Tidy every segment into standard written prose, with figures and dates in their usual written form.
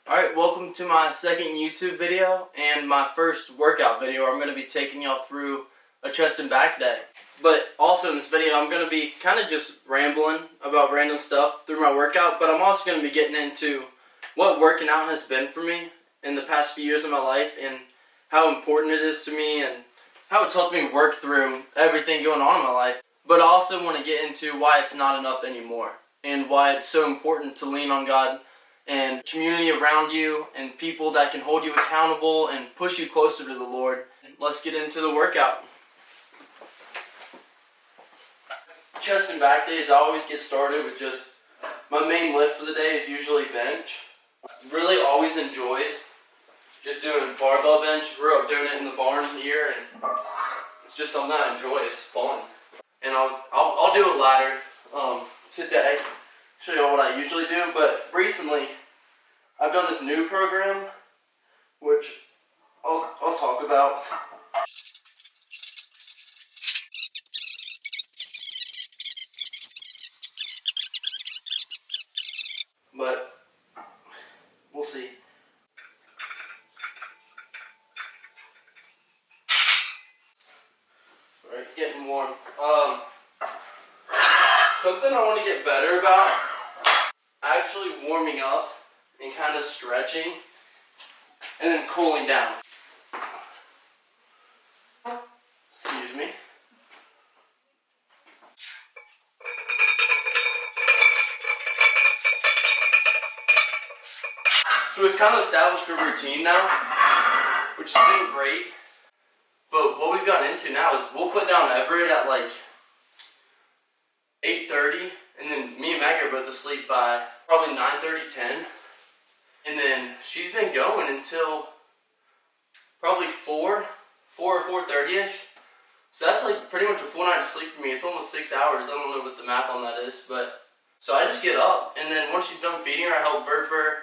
Alright, welcome to my second YouTube video and my first workout video where I'm going to be taking y'all through a chest and back day. But also in this video I'm going to be kind of just rambling about random stuff through my workout, but I'm also going to be getting into what working out has been for me in the past few years of my life and how important it is to me and how it's helped me work through everything going on in my life. But I also want to get into why it's not enough anymore and why it's so important to lean on God and community around you and people that can hold you accountable and push you closer to the Lord. Let's get into the workout. Chest and back days, I always get started with just my main lift for the day is usually bench. Really always enjoyed just doing barbell bench. Grew up doing it in the barn here, and it's just something I enjoy. It's fun, and I'll do a ladder today. Show you all what I usually do, but recently I've done this new program, which I'll talk about. But we'll see. Alright, getting warm. Something I want to get better about, actually warming up and kind of stretching and then cooling down. Excuse me. So we've kind of established a routine now, which has been great. But what we've gotten into now is we'll put down Everett at like 8:30, and then me and Maggie are both asleep by probably 9:30, 10. And then she's been going until probably 4 or 4:30ish. So that's like pretty much a full night of sleep for me. It's almost 6 hours. I don't know what the math on that is, but so I just get up, and then once she's done feeding her, I help burp her,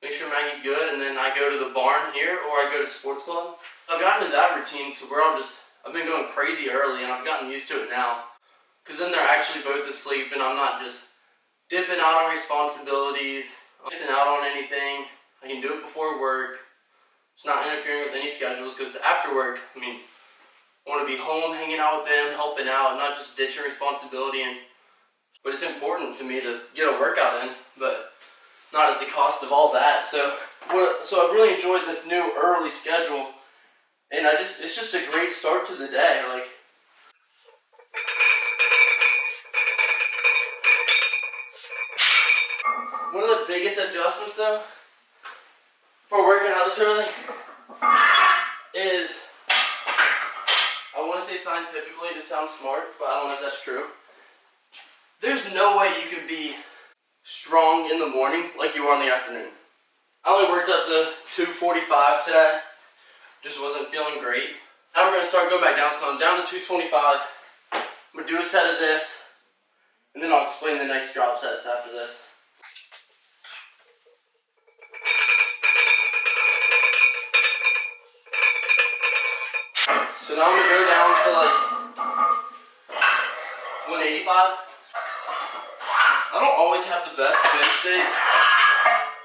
make sure Maggie's good, and then I go to the barn here or I go to sports club. I've gotten into that routine to where I've been going crazy early, and I've gotten used to it now. Because then they're actually both asleep, and I'm not just dipping out on responsibilities, missing out on anything. I can do it before work. It's not interfering with any schedules, because after work, I want to be home, hanging out with them, helping out, not just ditching responsibility. But it's important to me to get a workout in, but not at the cost of all that. So I've really enjoyed this new early schedule, and it's just a great start to the day. Like, one of the biggest adjustments though for working out this early is, I want to say scientifically to sound smart, but I don't know if that's true. There's no way you can be strong in the morning like you are in the afternoon. I only worked up to 245 today. Just wasn't feeling great. Now we're going to start going back down, so I'm down to 225. I'm going to do a set of this, and then I'll explain the nice drop sets after this. So now I'm going to go down to like 185. I don't always have the best bench days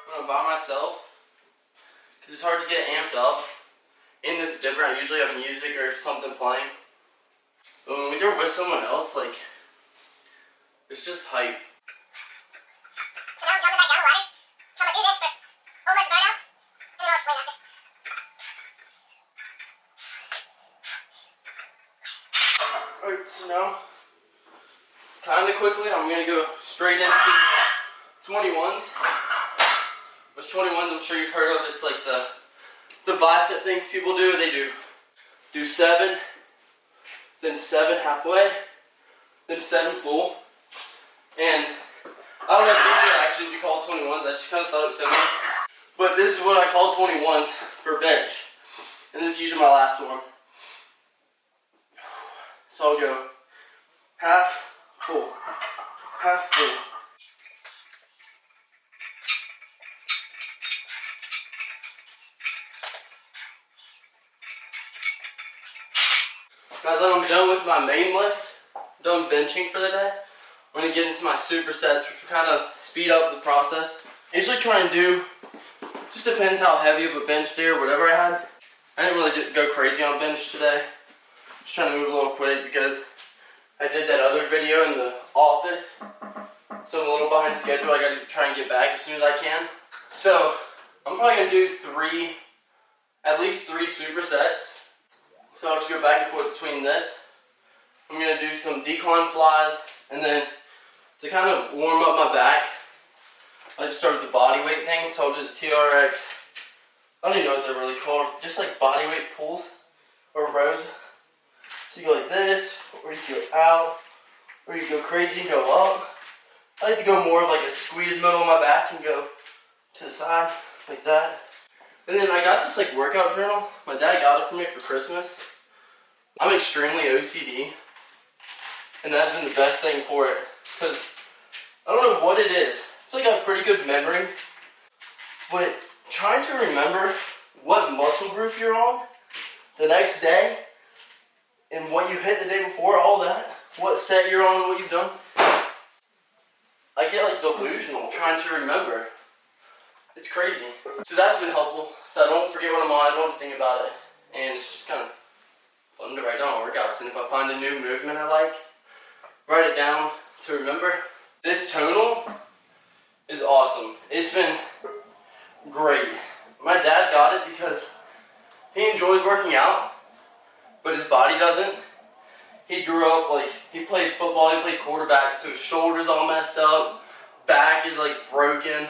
when I'm by myself, because it's hard to get amped up. And this is different. I usually have music or something playing. But when you're with someone else, like, it's just hype. So now I'm jumping back down the ladder. So I'm going to do this for almost burnout, and then I'll explain after. Alright, so now, kind of quickly, I'm going to go straight into 21s. Which 21s I'm sure you've heard of. It's like the bicep things people do. They do 7, then 7 halfway, then 7 full. And I don't know if these would actually be called 21s. I just kind of thought it was similar. But this is what I call 21s for bench. And this is usually my last one. So I'll go half full, half full. Now that I'm done with my main lift, done benching for the day, I'm going to get into my supersets, which will kind of speed up the process. I usually try and do Just depends how heavy of a bench day or whatever I had. I didn't really go crazy on bench today. Just trying to move a little quick because I did that other video in the office. So I'm a little behind schedule. I gotta try and get back as soon as I can. So I'm probably gonna do at least three supersets. So I'll just go back and forth between this. I'm gonna do some decline flies, and then to kind of warm up my back, I just start with the body weight thing. So I'll do the TRX. I don't even know what they're really called. Just like body weight pulls or rows. So you go like this, or you go out, or you go crazy and go up. I like to go more of like a squeeze middle of my back and go to the side like that. And then I got this like workout journal. My dad got it for me for Christmas. I'm extremely OCD, and that's been the best thing for it. Because I don't know what it is. I feel like I have pretty good memory, but trying to remember what muscle group you're on the next day and what you hit the day before, all that, what set you're on, what you've done, I get like delusional trying to remember. It's crazy. So that's been helpful. So I don't forget what I'm on, I don't think about it. And it's just kind of fun to write down workouts. And if I find a new movement I like, write it down to remember. This tonal is awesome. It's been great. My dad got it because he enjoys working out, but his body doesn't. He grew up like, he played football, he played quarterback, so his shoulder's all messed up, back is like broken.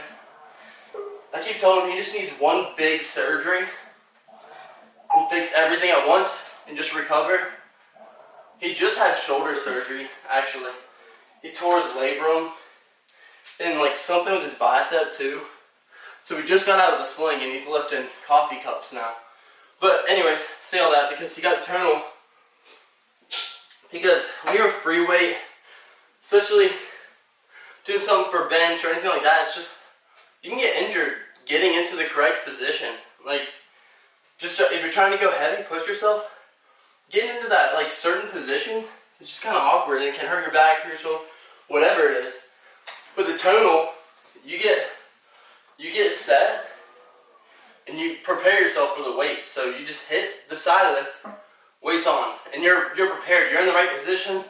I keep telling him he just needs one big surgery and fix everything at once and just recover. He just had shoulder surgery, actually. He tore his labrum and like something with his bicep too. So he just got out of a sling and he's lifting coffee cups now. But anyways, say all that because he got the tonal. Because when you're a free weight, especially doing something for bench or anything like that, it's just, you can get injured getting into the correct position. Like, just if you're trying to go heavy, push yourself, getting into that like certain position, it's just kind of awkward and it can hurt your back, hurt your shoulder, whatever it is. But the tonal, you get set and you prepare yourself for the weight. So you just hit the side of this, weight's on, and you're prepared. You're in the right position,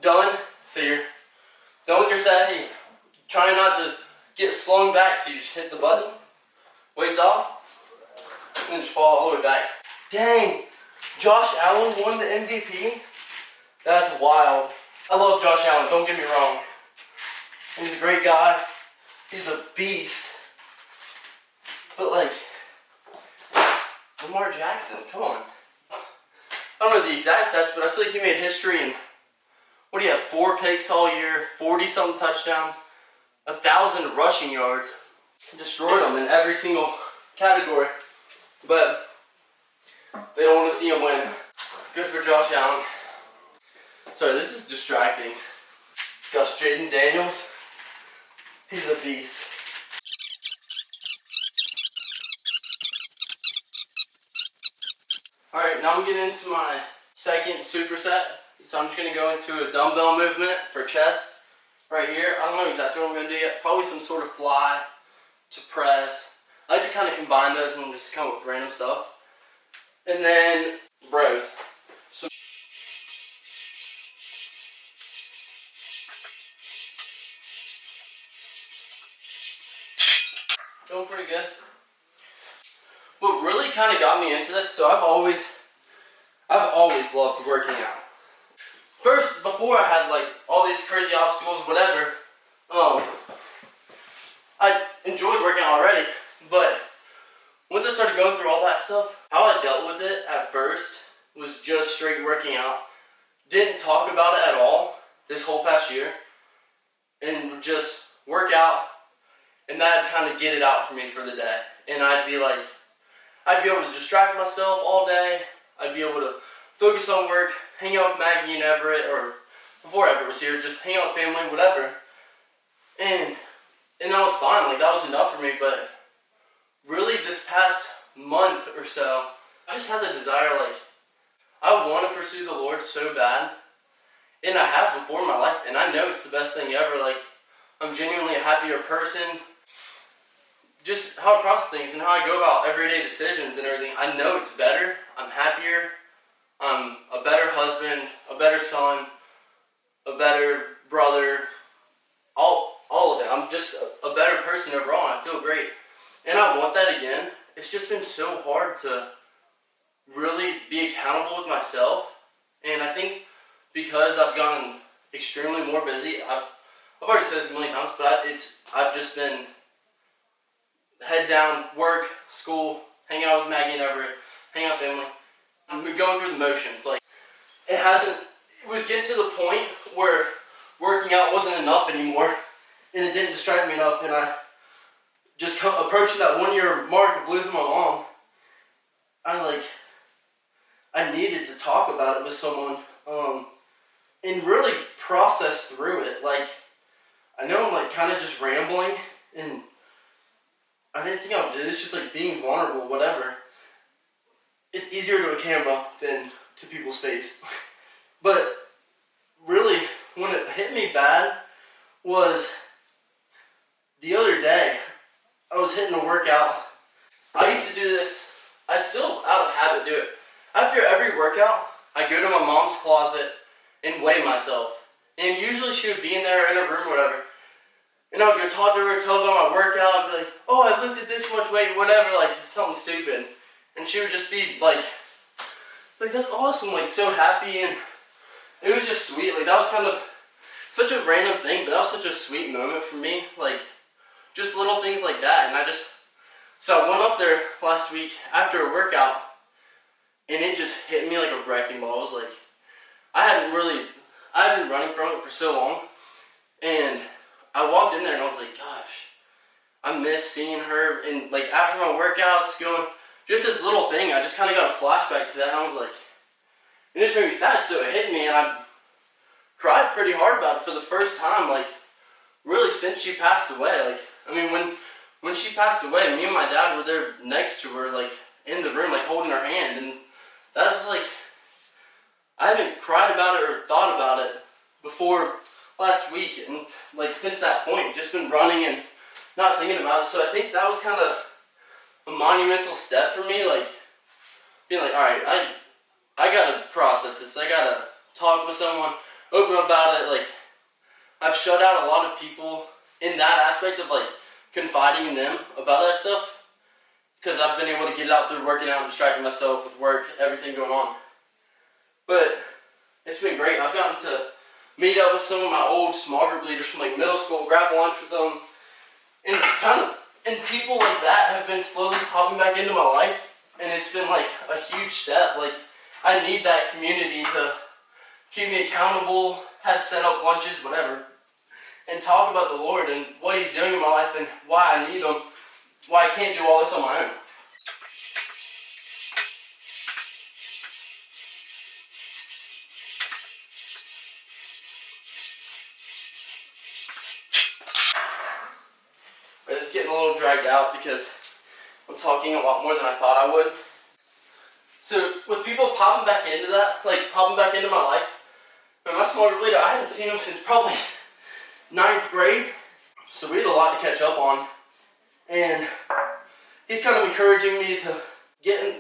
done. So you're done with your set. You're trying not to get slung back, so you just hit the button, weight's off, and then just fall all the way back. Dang, Josh Allen won the MVP? That's wild. I love Josh Allen, don't get me wrong. He's a great guy. He's a beast. But like, Lamar Jackson, come on. I don't know the exact stats, but I feel like he made history in, what do you have, 4 picks all year, 40-something touchdowns, 1,000 rushing yards. Destroyed them in every single category. But they don't want to see him win. Good for Josh Allen. Sorry, this is distracting. Gosh, Jaden Daniels, he's a beast. Alright, now I'm getting into my second superset. So I'm just going to go into a dumbbell movement for chest right here. I don't know exactly what I'm going to do yet. Probably some sort of fly to press. I like to kind of combine those and just come up with random stuff. And then bros. So doing pretty good. What really kind of got me into this, so I've always loved working out. First, before I had like all these crazy obstacles, whatever, I enjoyed working out already, but once I started going through all that stuff, how I dealt with it at first was just straight working out. Didn't talk about it at all this whole past year, and would just work out, and that'd kind of get it out for me for the day. And I'd be able to distract myself all day. I'd be able to focus on work, hang out with Maggie and Everett, or before Everett was here, just hang out with family, whatever. And that was fine, like that was enough for me. But really this past month or so, I just had the desire, like, I want to pursue the Lord so bad. And I have before in my life, and I know it's the best thing ever. Like, I'm genuinely a happier person. just how I process things and how I go about everyday decisions and everything. I know it's better. I'm happier. I'm a better husband, a better son, a better brother. All of it. I'm just a better person overall, and I feel great. And I want that again. It's just been so hard to really be accountable with myself. And I think because I've gotten extremely more busy, I've already said this a million times, but I've just been head down, work, school, hang out with Maggie and Everett, hang out with family. I'm going through the motions. Like, it was getting to the point where working out wasn't enough anymore, and it didn't distract me enough, and I just approaching that 1 year mark of losing my mom, I needed to talk about it with someone, and really process through it. Like, I know I'm kind of just rambling, and I didn't think I would do this, just being vulnerable, whatever. It's easier to a camera than to people's face. But really, when it hit me bad was the other day. I was hitting a workout. I used to do this. I still, out of habit, do it. After every workout, I go to my mom's closet and weigh myself. And usually she would be in there in a room or whatever. And I would go talk to her, tell her about my workout, and be like, oh, I lifted this much weight, whatever, something stupid. And she would just be like, that's awesome, so happy, and it was just sweet. That was kind of such a random thing, but that was such a sweet moment for me. Just little things like that, and so I went up there last week after a workout, and it just hit me like a wrecking ball. I was like, I had been running from it for so long, and I walked in there and I was like, gosh, I miss seeing her, and after my workouts, just this little thing, I just kind of got a flashback to that, and I was like, it just made me sad, so it hit me, and I cried pretty hard about it for the first time, really since she passed away. When she passed away, me and my dad were there next to her, in the room, holding her hand, and that was I haven't cried about it or thought about it before last week, and since that point, just been running and not thinking about it. So I think that was kind of a monumental step for me, being all right, I gotta process this. I gotta talk with someone, open up about it. I've shut out a lot of people in that aspect of confiding in them about that stuff, because I've been able to get it out through working out and distracting myself with work, everything going on. But it's been great. I've gotten to meet up with some of my old small group leaders from middle school, grab lunch with them, and people like that have been slowly popping back into my life, and it's been a huge step. I need that community to keep me accountable, have set up lunches, whatever, and talk about the Lord and what He's doing in my life and why I need Him, why I can't do all this on my own. But it's getting a little dragged out because I'm talking a lot more than I thought I would. So with people popping back into that, popping back into my life, my small group leader, I hadn't seen him since probably 9th grade, so we had a lot to catch up on, and he's kind of encouraging me to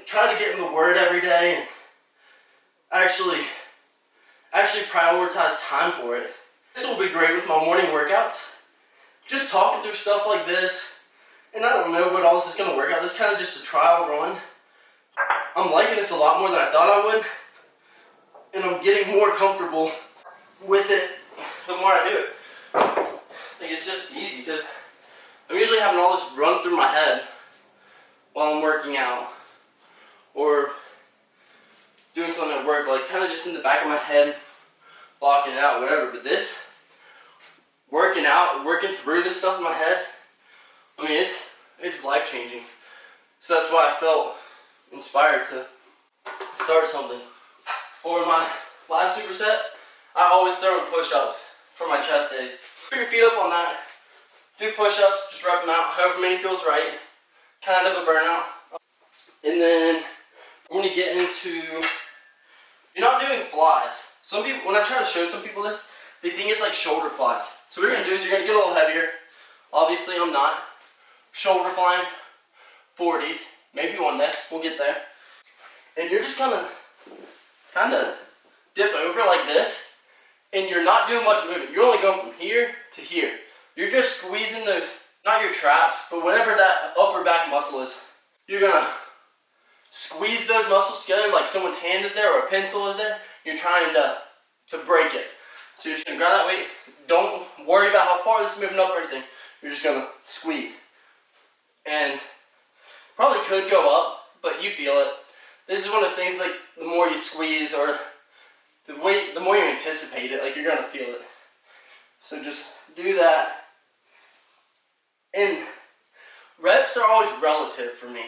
try to get in the Word every day, and actually prioritize time for it. This will be great with my morning workouts, just talking through stuff like this, and I don't know what all this is going to work out. This is kind of just a trial run. I'm liking this a lot more than I thought I would, and I'm getting more comfortable with it the more I do it. It's just easy because I'm usually having all this run through my head while I'm working out or doing something at work, kind of just in the back of my head, blocking it out, whatever. But this, working through this stuff in my head, it's life-changing. So that's why I felt inspired to start something. For my last superset, I always throw in push-ups for my chest days. Put your feet up on that, do push-ups, just rep them out, however many feels right, kind of a burnout. And then I'm going to get into, you're not doing flies. Some people, when I try to show some people this, they think it's shoulder flies. So what you're going to do is you're going to get a little heavier. Obviously I'm not. shoulder flying, 40s, maybe one day, we'll get there. And you're just gonna kind of dip over like this, and you're not doing much movement. You're only going from here to here. You're just squeezing those, not your traps, but whatever that upper back muscle is. You're gonna squeeze those muscles together like someone's hand is there or a pencil is there. You're trying to break it. So you're just gonna grab that weight. Don't worry about how far this is moving up or anything. You're just gonna squeeze. And probably could go up, but you feel it. This is one of those things like the more you squeeze or the more you anticipate it, like you're gonna feel it. So just do that. And reps are always relative for me.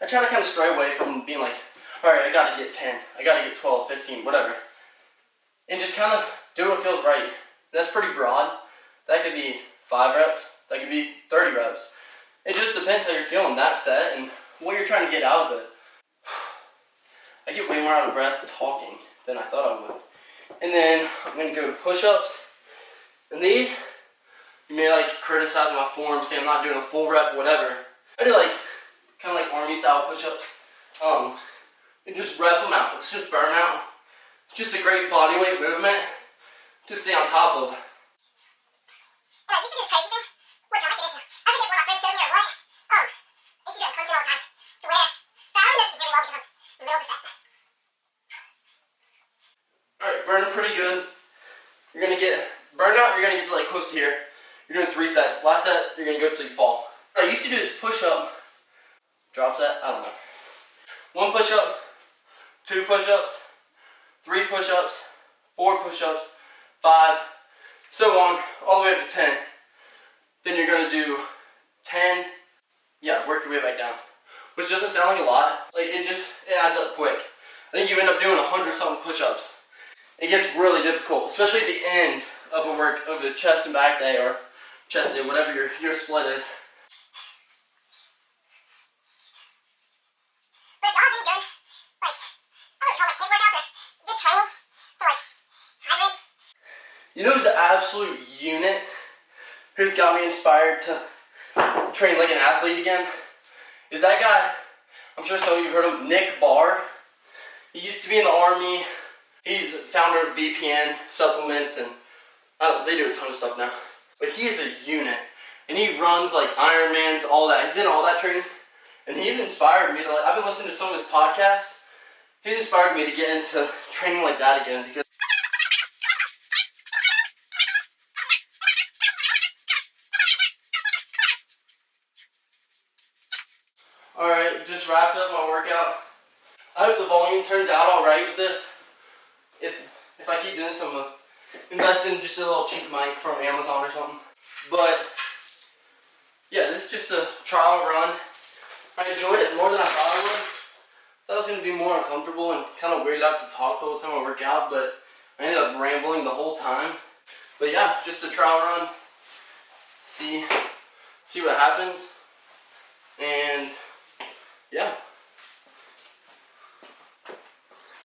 I try to kind of stray away from being like, all right, I gotta get 10, I gotta get 12, 15, whatever. And just kind of do what feels right. And that's pretty broad. That could be 5 reps, that could be 30 reps. It just depends how you're feeling that set and what you're trying to get out of it. I get way more out of breath talking than I thought I would. And then I'm gonna go to push-ups. And these, you may like criticize my form, say I'm not doing a full rep, whatever. I do like, kind of like army style push-ups. And just rep them out. It's just burnout. It's just a great body weight movement to stay on top of. I used to do this crazy thing, which I might get into. I forget what my friend showed me or what. I used to do it constantly all the time. To where, so I don't know if you can hear me well because I'm in the middle of the set. Alright, burning pretty good. You're gonna get burned out, you're gonna get to like close to here. You're doing 3 sets. Last set, you're gonna go till you fall. What I used to do is push up, drop set, I don't know. 1 push up, 2 push ups, 3 push ups, 4 push ups, 5, so on, all the way up to 10. Then you're gonna do 10, yeah, work your way back down. Which doesn't sound like a lot, like it adds up quick. I think you end up doing 100-something push-ups. It gets really difficult, especially at the end of a work of the chest and back day or chest day, whatever your split is. But y'all really good. Like, I would call it hit workouts or good training for like hybrid. You know who's an absolute unit who's got me inspired to train like an athlete again? Is that guy, I'm sure some of you have heard of, Nick Barr. He used to be in the Army. He's founder of BPN supplements and they do a ton of stuff now. But he is a unit. And he runs like Ironmans, all that. He's in all that training. And he's inspired me to like, I've been listening to some of his podcasts. He's inspired me to get into training like that again because alright, just wrapped up my workout. I hope the volume turns out alright with this. If I keep doing this, I'm going to invest in just a little cheap mic from Amazon or something. But, yeah, this is just a trial run. I enjoyed it more than I thought I would. I thought I was going to be more uncomfortable and kind of weirded out to talk the whole time I work out, but I ended up rambling the whole time. But yeah, just a trial run. See what happens. And, yeah.